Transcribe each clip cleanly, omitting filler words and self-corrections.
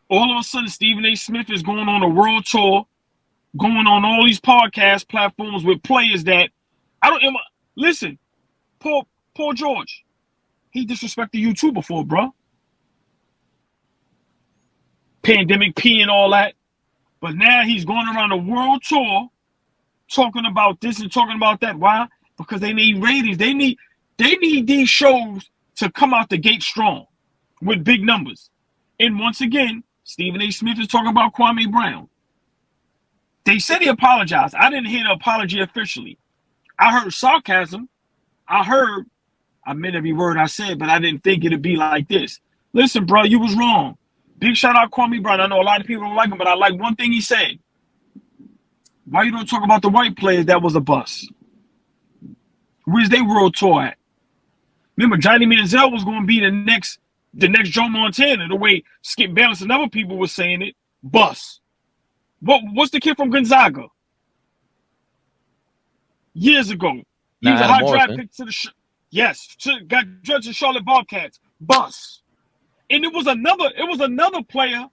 All of a sudden, Stephen A. Smith is going on a world tour, going on all these podcast platforms with players that I don't listen. Paul George, he disrespected you too before, bro. Pandemic P and all that, but now he's going around the world tour, talking about this and talking about that. Why? Because they need ratings. They need these shows to come out the gate strong with big numbers. And once again, Stephen A. Smith is talking about Kwame Brown. They said he apologized. I didn't hear the apology officially. I heard sarcasm. I meant every word I said, but I didn't think it'd be like this. Listen, bro, you was wrong. Big shout out Kwame Brown. I know a lot of people don't like him, but I like one thing he said. Why you don't talk about the white players that was a bust? Where's their world tour at? Remember, Johnny Manziel was going to be the next Joe Montana, the way Skip Bayless and other people were saying it. Bust. What's the kid from Gonzaga? Years ago. He was a high draft pick to the got drafted to Charlotte Bobcats. Bust. And it was another player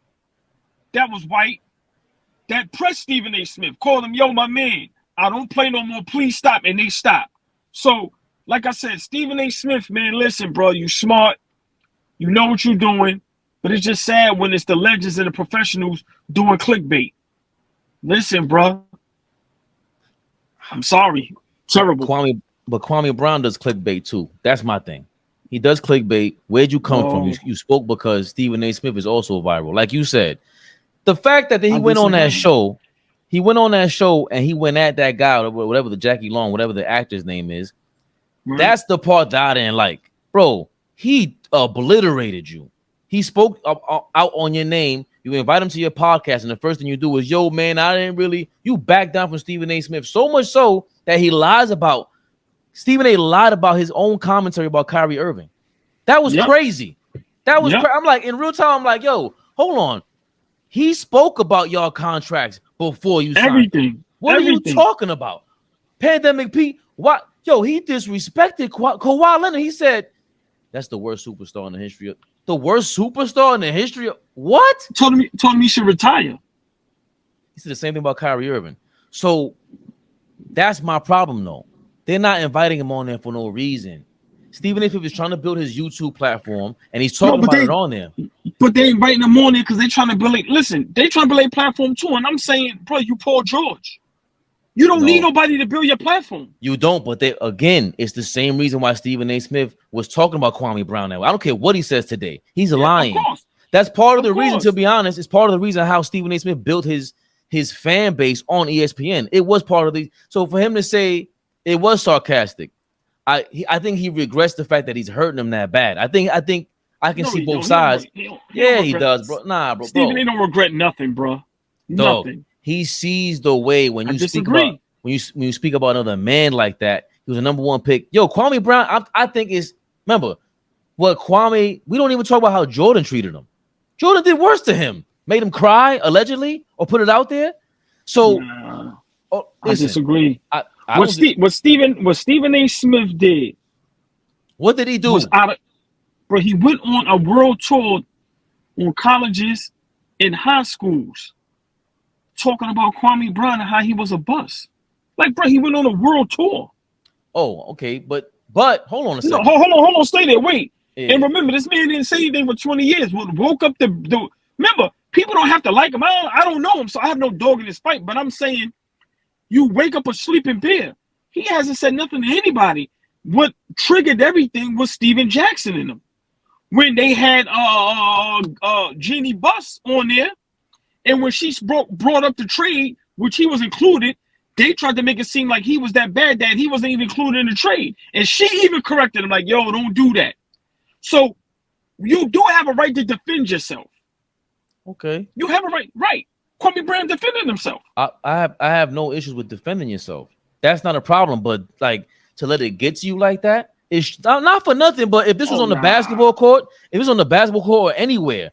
that was white that pressed Stephen A. Smith, called him, yo, my man, I don't play no more, please stop. And they stopped. So, like I said, Stephen A. Smith, man, listen, bro, you smart. You know what you're doing. But it's just sad when it's the legends and the professionals doing clickbait. Listen, bro. I'm sorry. Terrible. Kwame Brown does clickbait too. That's my thing. He does clickbait. Where'd you come from? You spoke because Stephen A. Smith is also viral. Like you said, the fact that he went on that show and he went at that guy, whatever the Jackie Long, whatever the actor's name is, that's the part that I didn't like. Bro, he obliterated you. He spoke out on your name. You invite him to your podcast, and the first thing you do is, yo, man, you back down from Stephen A. Smith. So much so that Stephen A. lied about his own commentary about Kyrie Irving. That was crazy. That was I'm like, in real time, I'm like, yo, hold on. He spoke about y'all contracts before you signed everything. What are you talking about? Pandemic Pete, what? Yo, he disrespected Kawhi Leonard. He said, that's the worst superstar in the history of what? Told me he should retire. He said the same thing about Kyrie Irving. So that's my problem, though. They're not inviting him on there for no reason. Stephen A. Smith is trying to build his YouTube platform, and he's talking about it on there. But they inviting him on there because they're trying to build it. Listen, they're trying to build a platform too, and I'm saying, bro, you Paul George. You don't need nobody to build your platform. You don't, but it's the same reason why Stephen A. Smith was talking about Kwame Brown now. I don't care what he says today. He's lying. That's part of the reason, to be honest. It's part of the reason how Stephen A. Smith built his fan base on ESPN. It was part of so for him to say it was sarcastic, I think he regrets the fact that he's hurting him that bad. I think I can see both sides. He does, bro. Nah, bro. Stephen A. don't regret nothing, bro. Nothing. He sees the way when you speak about when you speak about another man like that. He was a number one pick. Yo, Kwame Brown, I think remember what Kwame. We don't even talk about how Jordan treated him. Jordan did worse to him, made him cry allegedly, or put it out there. So, I disagree. What Stephen A. Smith did. What did he do? Bro, he went on a world tour on colleges and high schools, talking about Kwame Brown and how he was a bust. Like, bro, he went on a world tour. Oh, okay, but hold on a second. No, hold on, stay there, wait. Yeah. And remember, this man didn't say anything for 20 years. Woke up remember, people don't have to like him. I don't know him, so I have no dog in this fight. But I'm saying, you wake up a sleeping bear. He hasn't said nothing to anybody. What triggered everything was Steven Jackson in him. When they had Jeannie Buss on there, and when she brought up the trade, which he was included, they tried to make it seem like he was that bad that he wasn't even included in the trade. And she even corrected him, like, yo, don't do that. So you do have a right to defend yourself. Okay. You have a right. Right. Kwame Brown defended himself. I have no issues with defending yourself. That's not a problem. But like to let it get to you like that, it's not for nothing. But if this was on the basketball court, or anywhere,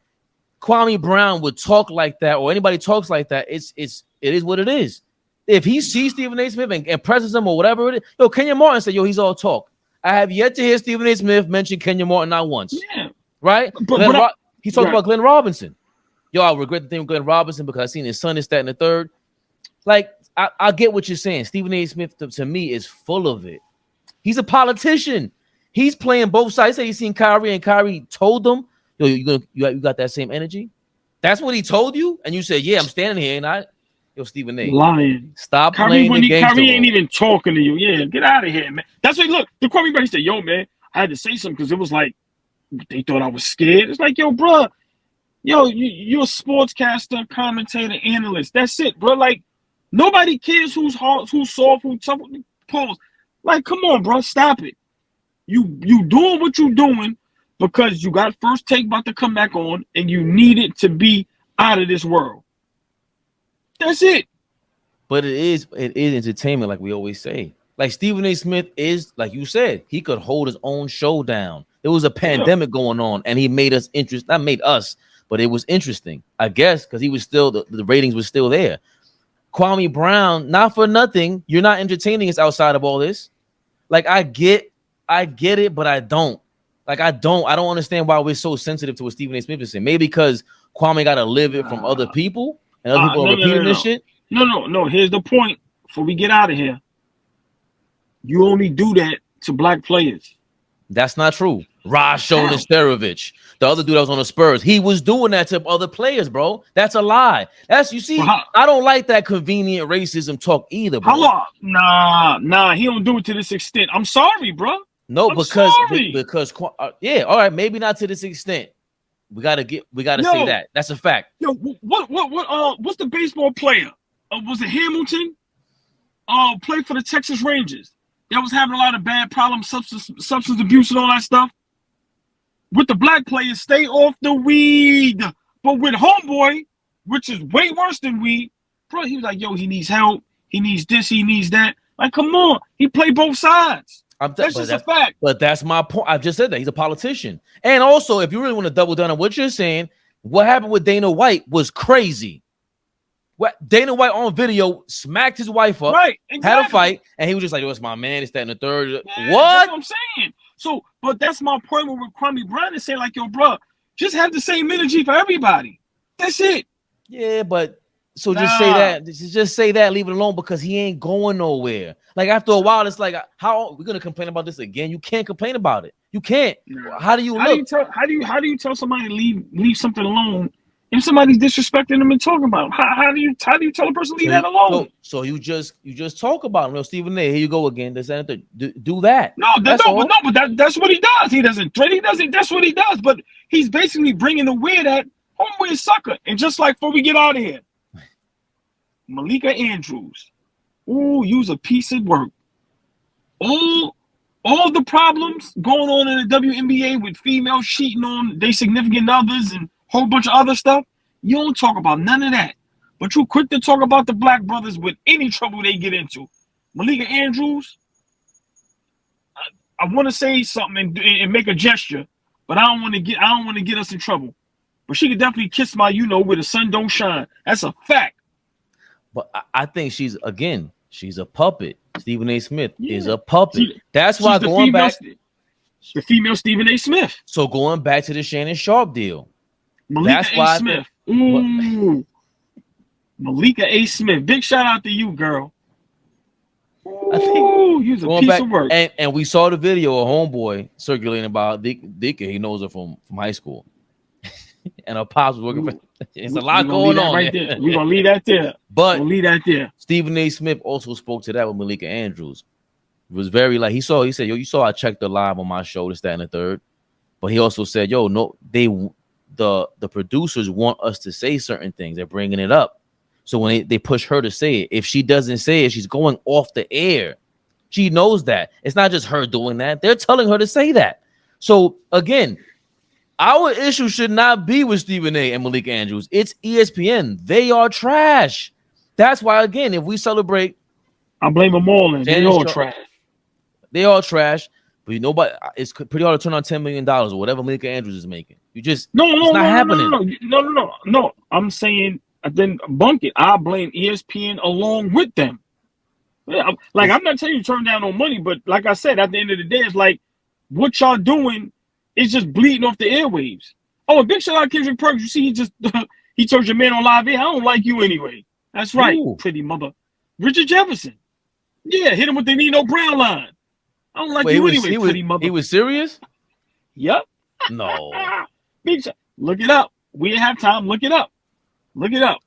Kwame Brown would talk like that, or anybody talks like that. It is what it is. If he sees Stephen A. Smith and presses him or whatever it is, yo, Kenya Martin said, yo, he's all talk. I have yet to hear Stephen A. Smith mention Kenya Martin not once. Yeah. Right? He's talking about Glenn Robinson. yo, I regret the thing with Glenn Robinson because I seen his son is that and the third. Like, I get what you're saying. Stephen A. Smith, to me, is full of it. He's a politician. He's playing both sides. Say he's seen Kyrie, and Kyrie told him, yo, you got that same energy? That's what he told you? And you said, yeah, I'm standing here, and yo, Stephen A. Lying. Stop playing the game. Kyrie ain't even talking to you. Yeah, get out of here, man. That's what, look, the Kwame Brown said, yo, man, I had to say something because it was like, they thought I was scared. It's like, yo, bro, you're a sportscaster, commentator, analyst. That's it, bro. Like, nobody cares who's hard, who's soft, who's tough. Pause. Like, come on, bro, stop it. You doing what you doing because you got First Take about to come back on, and you need it to be out of this world. That's it. But it is entertainment, like we always say. Like Stephen A. Smith is, like you said, he could hold his own show down. There was a pandemic going on, and he made us not made us, but it was interesting, I guess, because he was still the ratings were still there. Kwame Brown, not for nothing, you're not entertaining us outside of all this. Like I get it, but I don't. Like I don't understand why we're so sensitive to what Stephen A. Smith is saying. Maybe because Kwame got to live it from other people, and other people are repeating this shit. No. Here's the point. Before we get out of here, you only do that to black players. That's not true. Rasho Nesterovic, the other dude that was on the Spurs, he was doing that to other players, bro. That's a lie. You see, I don't like that convenient racism talk either, bro. Nah, he don't do it to this extent. I'm sorry, bro. No, because yeah, all right, maybe not to this extent. We gotta say that. That's a fact. Yo, what's the baseball player? Was it Hamilton? Played for the Texas Rangers. That was having a lot of bad problems, substance abuse and all that stuff. With the black players, stay off the weed. But with homeboy, which is way worse than weed, bro, he was like, yo, he needs help. He needs this, he needs that. Like, come on. He played both sides. That's just a fact. But that's my point. I just said that. He's a politician. And also, if you really want to double down on what you're saying, what happened with Dana White was crazy. Dana White on video smacked his wife up, right? Exactly. Had a fight, and he was just like, "Oh, it's my man. It's that and the third." Yeah, what? That's what I'm saying. So, but that's my point with Kwame Brown is saying, like, yo, bro, just have the same energy for everybody. That's it. Yeah, but so just say that. Just say that. Leave it alone because he ain't going nowhere. Like after a while, it's like, how we're gonna complain about this again? You can't complain about it. You can't. No. How do you look? How do you tell somebody to leave something alone? If somebody's disrespecting them and talking about them, how do you tell a person to leave that alone? So you just talk about him. Stephen A. Here you go again. Do that. But that's what he does. He doesn't threat. He doesn't. That's what he does. But he's basically bringing the weird at homeboy sucker. And just like before we get out of here, Malika Andrews, you's a piece of work. All the problems going on in the WNBA with females cheating on their significant others and whole bunch of other stuff. You don't talk about none of that. But you quick to talk about the black brothers with any trouble they get into. Malika Andrews, I want to say something and make a gesture, but I don't want to get us in trouble. But she could definitely kiss my where the sun don't shine. That's a fact. But I think she's a puppet. Stephen A. Smith is a puppet. That's why going back, the female Stephen A. Smith. So going back to the Shannon Sharp deal. Malika A. Smith. Malika A. Smith. Big shout out to you, girl. I think you're a piece of work. And we saw the video of homeboy circulating about Dika. He knows her from high school. And her pops was working for. It's a lot going on right there. We're gonna leave that there. But leave that there. Stephen A. Smith also spoke to that with Malika Andrews. It was very like he said, yo, you saw I checked the live on my show, this, that, and the third. But he also said, yo, no, the producers want us to say certain things. They're bringing it up. So when they push her to say it, if she doesn't say it, she's going off the air. She knows that. It's not just her doing that. They're telling her to say that. So again, our issue should not be with Stephen A. and Malika Andrews. It's ESPN. They are trash. That's why, again, if we celebrate, I blame them all. They all trash. They all trash. But it's pretty hard to turn on $10 million or whatever Malika Andrews is making. It's not happening. No. I'm saying then bunk it. I blame ESPN along with them. I'm not telling you to turn down no money, but like I said, at the end of the day, it's like what y'all doing is just bleeding off the airwaves. Oh, a big shout out to Kendrick Perkins. You see, He told your man on live air, I don't like you anyway. That's right, Ooh. pretty mother. Richard Jefferson. Yeah, hit him with the Nino Brown line. I don't like you anyway, pretty mother. He was serious? Yep. No. Look it up. We didn't have time. Look it up. Look it up.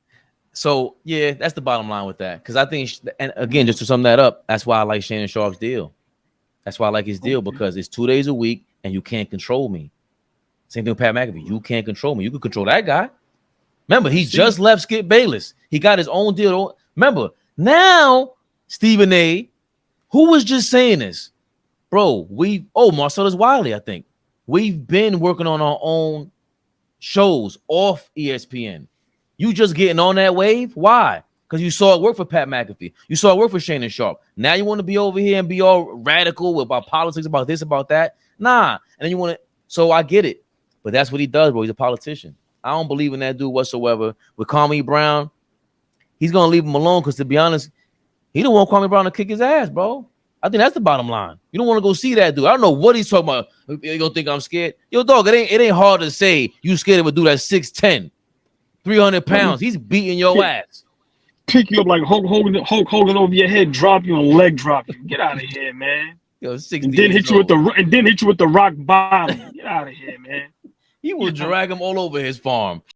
So, yeah, that's the bottom line with that. Because I think, and again, just to sum that up, that's why I like Shannon Sharp's deal. That's why I like his deal, because it's 2 days a week and you can't control me. Same thing with Pat McAfee. You can't control me. You can control that guy. Remember, he just left Skip Bayless. He got his own deal. Remember, now, Stephen A., who was just saying this? Bro, Marcellus Wiley, I think. We've been working on our own shows off ESPN. You just getting on that wave? Why? Because you saw it work for Pat McAfee. You saw it work for Shannon Sharp. Now you want to be over here and be all radical about politics, about this, about that? Nah. And then you want to. So I get it. But that's what he does, bro. He's a politician. I don't believe in that dude whatsoever. With Kwame Brown, he's going to leave him alone because, to be honest, he don't want Kwame Brown to kick his ass, bro. I think that's the bottom line. You don't want to go see that dude. I don't know what he's talking about. You don't think I'm scared? Yo, dog, it ain't hard to say you scared of a dude that's 6'10", 300 pounds. He's beating your ass. Pick you up like Hulk Hogan over your head, drop you and leg drop you. Get out of here, man. Yo, and then hit you with the rock bottom. Get out of here, man. He will drag him all over his farm.